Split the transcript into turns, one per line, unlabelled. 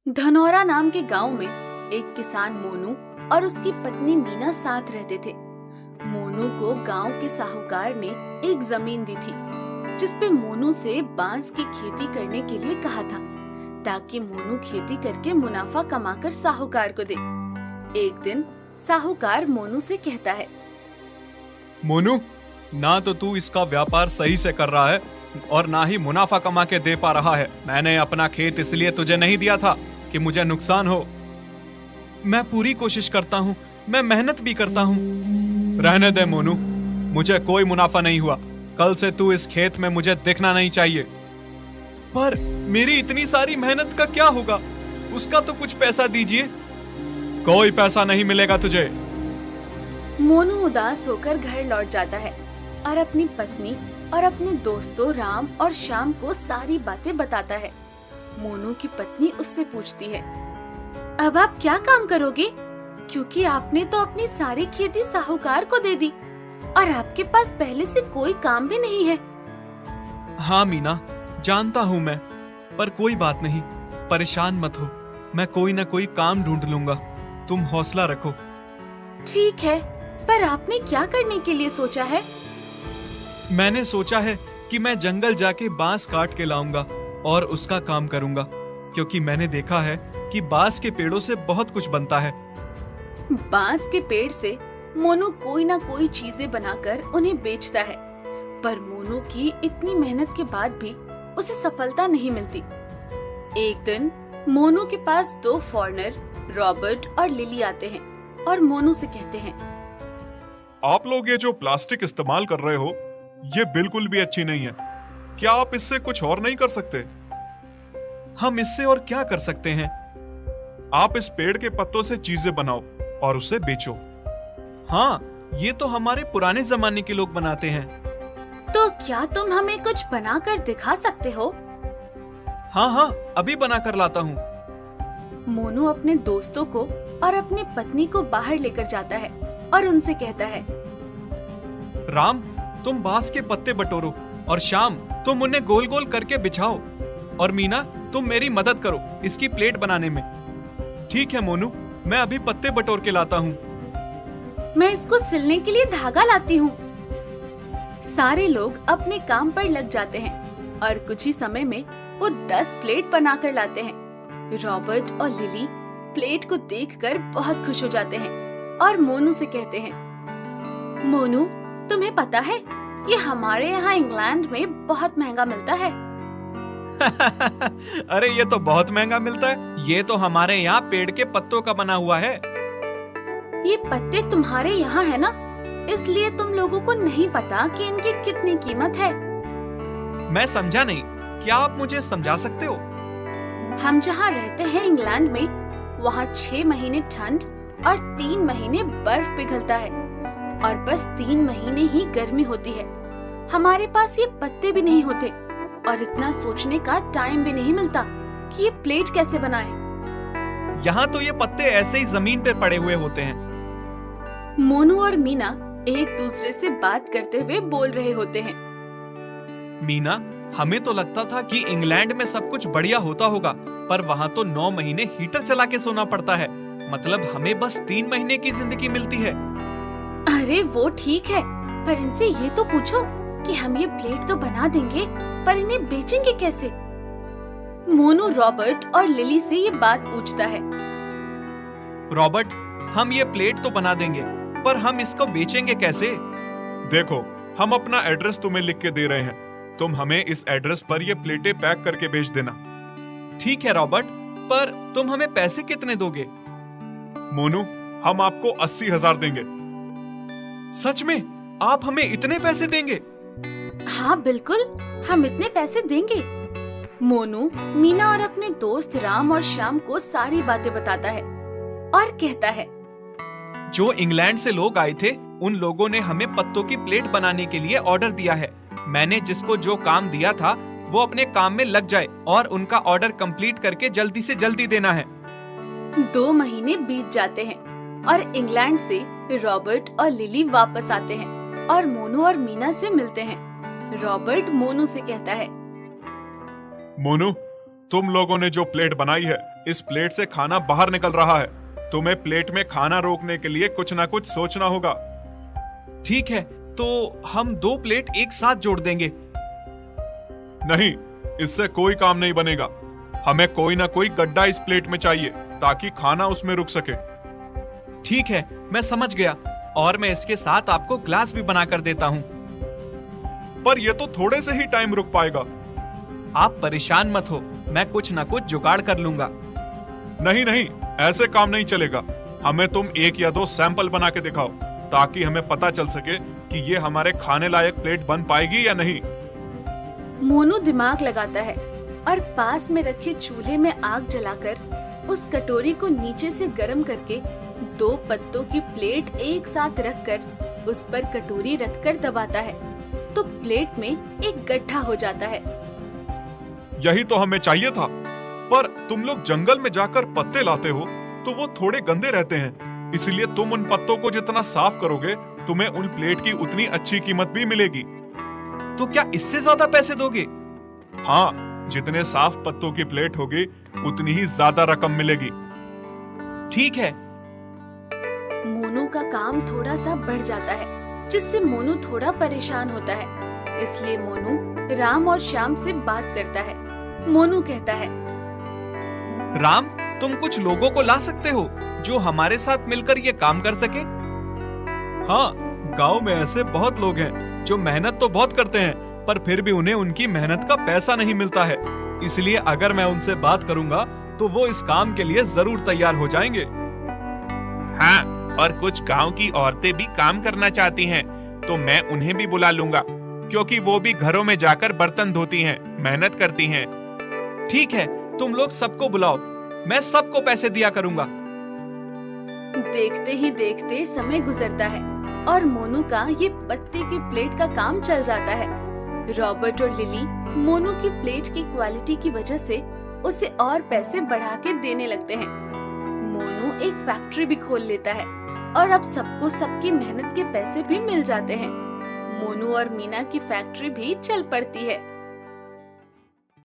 धनौरा नाम के गांव में एक किसान मोनू और उसकी पत्नी मीना साथ रहते थे। मोनू को गांव के साहूकार ने एक जमीन दी थी, जिसपे मोनू से बांस की खेती करने के लिए कहा था, ताकि मोनू खेती करके मुनाफा कमाकर साहूकार को दे। एक दिन साहूकार मोनू से कहता है,
मोनू, ना तो तू इसका व्यापार सही से कर रहा है और ना ही मुनाफा कमा के दे पा रहा है। मैंने अपना खेत इसलिए तुझे नहीं दिया था कि मुझे नुकसान हो। मैं पूरी कोशिश करता हूँ, मैं मेहनत भी करता हूँ। रहने दे मोनू, मुझे कोई मुनाफा नहीं हुआ। कल से तू इस खेत में मुझे दिखना नहीं चाहिए। पर मेरी इतनी सारी मेहनत का क्या होगा? उसका तो कुछ पैसा दीजिए। कोई पैसा नहीं मिलेगा तुझे।
मोनू उदास होकर घर लौट जाता है और अपनी पत्नी और अपने दोस्तों राम और श्याम को सारी बातें बताता है। मोनू की पत्नी उससे पूछती है, अब आप क्या काम करोगे? क्योंकि आपने तो अपनी सारी खेती साहूकार को दे दी और आपके पास पहले से कोई काम भी नहीं है।
हाँ मीना, जानता हूँ मैं, पर कोई बात नहीं, परेशान मत हो। मैं कोई ना कोई काम ढूंढ लूंगा, तुम हौसला रखो।
ठीक है, पर आपने क्या करने के लिए सोचा है?
मैंने सोचा है कि मैं जंगल जाके बांस काट के लाऊंगा और उसका काम करूंगा, क्योंकि मैंने देखा है कि बांस के पेड़ों से बहुत कुछ बनता है।
बांस के पेड़ से मोनू कोई ना कोई चीजें बनाकर उन्हें बेचता है, पर मोनू की इतनी मेहनत के बाद भी उसे सफलता नहीं मिलती। एक दिन मोनू के पास दो फॉरेनर रॉबर्ट और लिली आते हैं और मोनू से कहते हैं,
आप लोग ये जो प्लास्टिक इस्तेमाल कर रहे हो, ये बिल्कुल भी अच्छी नहीं है। क्या आप इससे कुछ और नहीं कर सकते?
हम इससे और क्या कर सकते हैं?
आप इस पेड़ के पत्तों से चीजें बनाओ और उसे बेचो।
हाँ, ये तो हमारे पुराने जमाने के लोग बनाते हैं।
तो क्या तुम हमें कुछ बनाकर दिखा सकते हो?
हाँ हाँ, अभी बनाकर लाता हूँ।
मोनू अपने दोस्तों को और अपनी पत्नी को बाहर लेकर जाता है और उनसे कहता है,
राम, तुम बांस के पत्ते बटोरो और श्याम, तुम उन्हें गोल गोल करके बिछाओ, और मीना, तुम मेरी मदद करो इसकी प्लेट बनाने में। ठीक है मोनू, मैं अभी पत्ते बटोर के लाता हूँ।
मैं इसको सिलने के लिए धागा लाती हूँ। सारे लोग अपने काम पर लग जाते हैं और कुछ ही समय में वो 10 प्लेट बनाकर लाते हैं। रॉबर्ट और लिली प्लेट को देखकर बहुत खुश हो जाते हैं और मोनू से कहते हैं, मोनू, तुम्हें पता है, ये हमारे यहाँ इंग्लैंड में बहुत महंगा मिलता है।
अरे ये तो बहुत महंगा मिलता है। ये तो हमारे यहाँ पेड़ के पत्तों का बना हुआ है।
ये पत्ते तुम्हारे यहाँ है ना, इसलिए तुम लोगों को नहीं पता कि इनकी कितनी कीमत है।
मैं समझा नहीं, क्या आप मुझे समझा सकते हो?
हम जहाँ रहते हैं इंग्लैंड में, वहाँ 6 महीने ठंड और 3 महीने बर्फ पिघलता है और बस 3 महीने ही गर्मी होती है। हमारे पास ये पत्ते भी नहीं होते और इतना सोचने का टाइम भी नहीं मिलता कि ये प्लेट कैसे बनाएं।
यहाँ तो ये पत्ते ऐसे ही जमीन पे पड़े हुए होते हैं।
मोनू और मीना एक दूसरे से बात करते हुए बोल रहे होते हैं,
मीना, हमें तो लगता था कि इंग्लैंड में सब कुछ बढ़िया होता होगा, पर वहाँ तो 9 महीने हीटर चला के सोना पड़ता है। मतलब हमें बस 3 महीने की जिंदगी मिलती है।
अरे वो ठीक है, पर इनसे ये तो पूछो कि हम ये प्लेट तो बना देंगे, पर इन्हें बेचेंगे कैसे? मोनू रॉबर्ट और लिली से ये बात पूछता है।
रॉबर्ट, हम ये प्लेट तो बना देंगे, पर हम इसको बेचेंगे कैसे?
देखो, हम अपना एड्रेस तुम्हें लिख के दे रहे हैं। तुम हमें इस एड्रेस पर ये प्लेटें पैक करके भेज देना।
ठीक है रॉबर्ट, पर तुम हमें पैसे कितने दोगे?
मोनू, हम आपको 80,000 देंगे।
सच में? आप हमें इतने पैसे देंगे?
हाँ बिल्कुल, हम इतने पैसे देंगे। मोनू मीना और अपने दोस्त राम और श्याम को सारी बातें बताता है और कहता है,
जो इंग्लैंड से लोग आए थे, उन लोगों ने हमें पत्तों की प्लेट बनाने के लिए ऑर्डर दिया है। मैंने जिसको जो काम दिया था, वो अपने काम में लग जाए और उनका ऑर्डर कंप्लीट करके जल्दी से जल्दी देना है।
2 महीने बीत जाते हैं और इंग्लैंड से रॉबर्ट और लिली वापस आते हैं और मोनू और मीना से मिलते हैं। रॉबर्ट मोनू से कहता है,
मोनू, तुम लोगों ने जो प्लेट बनाई है, इस प्लेट से खाना बाहर निकल रहा है। तुम्हें प्लेट में खाना रोकने के लिए कुछ ना कुछ सोचना होगा।
ठीक है, तो हम 2 प्लेट एक साथ जोड़ देंगे।
नहीं, इससे कोई काम नहीं बनेगा। हमें कोई ना कोई गड्ढा इस प्लेट में चाहिए ताकि खाना उसमें रुक सके।
ठीक है, मैं समझ गया, और मैं इसके साथ आपको ग्लास भी बनाकर देता हूँ।
पर यह तो थोड़े से ही टाइम रुक पाएगा।
आप परेशान मत हो, मैं कुछ ना कुछ जुगाड़ कर लूंगा।
नहीं नहीं, ऐसे काम नहीं चलेगा। हमें तुम 1 या 2 सैंपल बना के दिखाओ ताकि हमें पता चल सके कि ये हमारे खाने लायक प्लेट बन पाएगी या नहीं।
मोनू दिमाग लगाता है और पास में रखे चूल्हे में आग जलाकर उस कटोरी को नीचे से गर्म करके 2 पत्तों की प्लेट एक साथ रखकर उस पर कटोरी रखकर दबाता है तो प्लेट में एक गड्ढा हो जाता है।
यही तो हमें चाहिए था। पर तुम लोग जंगल में जाकर पत्ते लाते हो तो वो थोड़े गंदे रहते हैं, इसलिए तुम उन पत्तों को जितना साफ करोगे तुम्हें उन प्लेट की उतनी अच्छी कीमत भी मिलेगी।
तो क्या इससे ज्यादा पैसे दोगे?
हाँ, जितने साफ पत्तों की प्लेट होगी उतनी ही ज्यादा रकम मिलेगी।
ठीक है।
मोनू का काम थोड़ा सा बढ़ जाता है जिससे मोनू थोड़ा परेशान होता है, इसलिए मोनू राम और श्याम से बात करता है। मोनू कहता है,
राम, तुम कुछ लोगों को ला सकते हो जो हमारे साथ मिलकर ये काम कर सके?
हाँ, गांव में ऐसे बहुत लोग हैं जो मेहनत तो बहुत करते हैं पर फिर भी उन्हें उनकी मेहनत का पैसा नहीं मिलता है। इसलिए अगर मैं उनसे बात करूंगा तो वो इस काम के लिए जरूर तैयार हो जाएंगे।
हाँ, और कुछ गांव की औरतें भी काम करना चाहती हैं, तो मैं उन्हें भी बुला लूंगा क्योंकि वो भी घरों में जाकर बर्तन धोती हैं, मेहनत करती हैं।
ठीक है, तुम लोग सबको बुलाओ, मैं सबको पैसे दिया करूंगा।
देखते ही देखते समय गुजरता है और मोनू का ये पत्ते की प्लेट का काम चल जाता है। रॉबर्ट और लिली मोनू की प्लेट की क्वालिटी की वजह से उसे और पैसे बढ़ा के देने लगते हैं। मोनू एक फैक्ट्री भी खोल लेता है और अब सबको सबकी मेहनत के पैसे भी मिल जाते हैं। मोनू और मीना की फैक्ट्री भी चल पड़ती है।